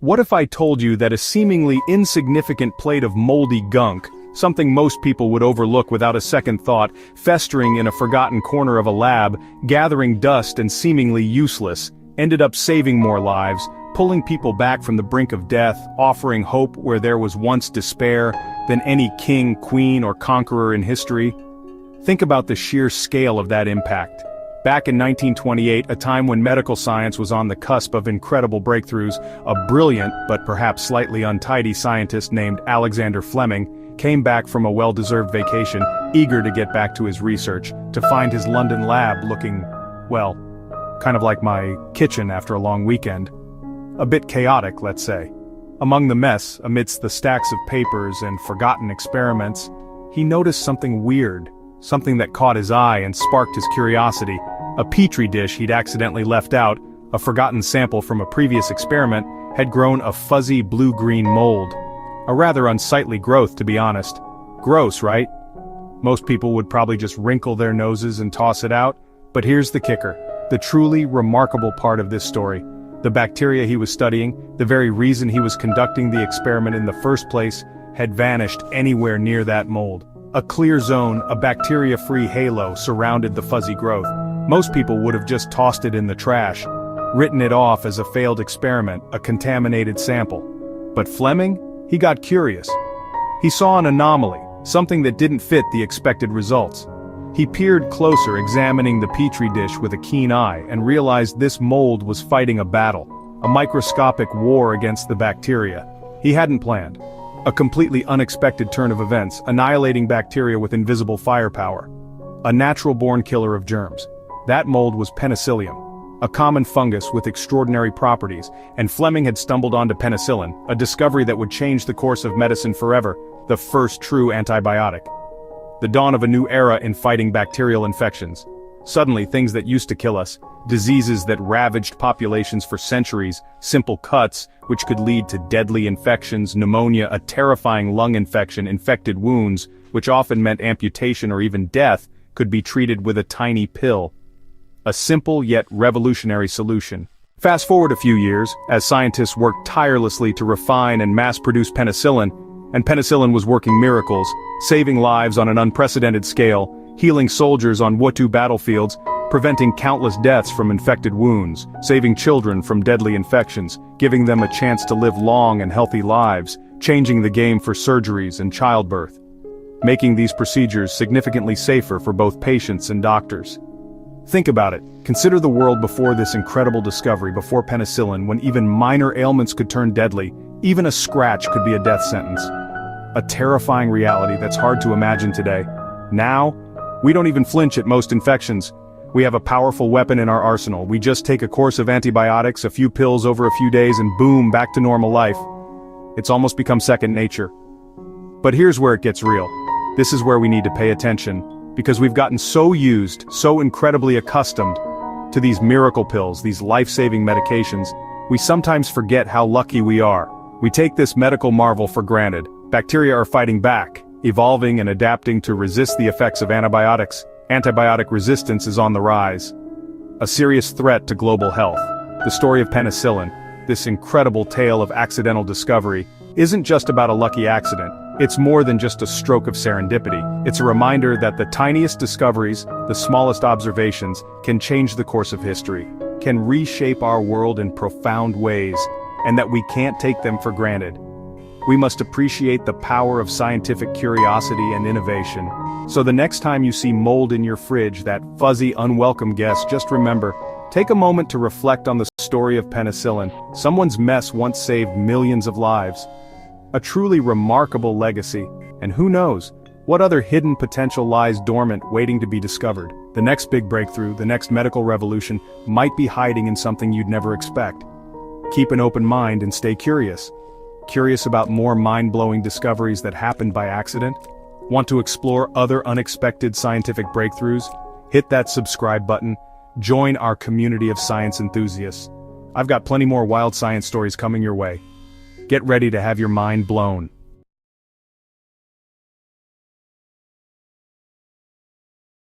What if I told you that a seemingly insignificant plate of moldy gunk, something most people would overlook without a second thought, festering in a forgotten corner of a lab, gathering dust and seemingly useless, ended up saving more lives, pulling people back from the brink of death, offering hope where there was once despair, than any king, queen, or conqueror in history? Think about the sheer scale of that impact. Back in 1928, a time when medical science was on the cusp of incredible breakthroughs, a brilliant, but perhaps slightly untidy scientist named Alexander Fleming came back from a well-deserved vacation, eager to get back to his research, to find his London lab looking, well, kind of like my kitchen after a long weekend. A bit chaotic, let's say. Among the mess, amidst the stacks of papers and forgotten experiments, he noticed something weird, something that caught his eye and sparked his curiosity. A petri dish he'd accidentally left out, a forgotten sample from a previous experiment, had grown a fuzzy blue-green mold. A rather unsightly growth, to be honest. Gross, right? Most people would probably just wrinkle their noses and toss it out, but here's the kicker, the truly remarkable part of this story. The bacteria he was studying, the very reason he was conducting the experiment in the first place, had vanished anywhere near that mold. A clear zone, a bacteria-free halo, surrounded the fuzzy growth. Most people would have just tossed it in the trash, written it off as a failed experiment, a contaminated sample. But Fleming? He got curious. He saw an anomaly, something that didn't fit the expected results. He peered closer, examining the petri dish with a keen eye, and realized this mold was fighting a battle, a microscopic war against the bacteria he hadn't planned. A completely unexpected turn of events, annihilating bacteria with invisible firepower. A natural-born killer of germs. That mold was penicillium, a common fungus with extraordinary properties, and Fleming had stumbled onto penicillin, a discovery that would change the course of medicine forever, the first true antibiotic. The dawn of a new era in fighting bacterial infections. Suddenly, things that used to kill us, diseases that ravaged populations for centuries, simple cuts, which could lead to deadly infections, pneumonia, a terrifying lung infection, infected wounds, which often meant amputation or even death, could be treated with a tiny pill. A simple yet revolutionary solution. Fast forward a few years, as scientists worked tirelessly to refine and mass-produce penicillin, and penicillin was working miracles, saving lives on an unprecedented scale, healing soldiers on Wotu battlefields, preventing countless deaths from infected wounds, saving children from deadly infections, giving them a chance to live long and healthy lives, changing the game for surgeries and childbirth, making these procedures significantly safer for both patients and doctors. Think about it. Consider the world before this incredible discovery, before penicillin, when even minor ailments could turn deadly, even a scratch could be a death sentence. A terrifying reality that's hard to imagine today. Now, we don't even flinch at most infections. We have a powerful weapon in our arsenal. We just take a course of antibiotics, a few pills over a few days, and boom, back to normal life. It's almost become second nature. But here's where it gets real. This is where we need to pay attention, because we've gotten so used, so incredibly accustomed to these miracle pills, these life-saving medications, we sometimes forget how lucky we are. We take this medical marvel for granted. Bacteria are fighting back, evolving and adapting to resist the effects of antibiotics. Antibiotic resistance is on the rise. A serious threat to global health. The story of penicillin, this incredible tale of accidental discovery, isn't just about a lucky accident. It's more than just a stroke of serendipity. It's a reminder that the tiniest discoveries, the smallest observations, can change the course of history, can reshape our world in profound ways, and that we can't take them for granted. We must appreciate the power of scientific curiosity and innovation. So the next time you see mold in your fridge, that fuzzy, unwelcome guest, just remember, take a moment to reflect on the story of penicillin. Someone's mess once saved millions of lives. A truly remarkable legacy, and who knows, what other hidden potential lies dormant waiting to be discovered. The next big breakthrough, the next medical revolution, might be hiding in something you'd never expect. Keep an open mind and stay curious. Curious about more mind-blowing discoveries that happened by accident? Want to explore other unexpected scientific breakthroughs? Hit that subscribe button. Join our community of science enthusiasts. I've got plenty more wild science stories coming your way. Get ready to have your mind blown.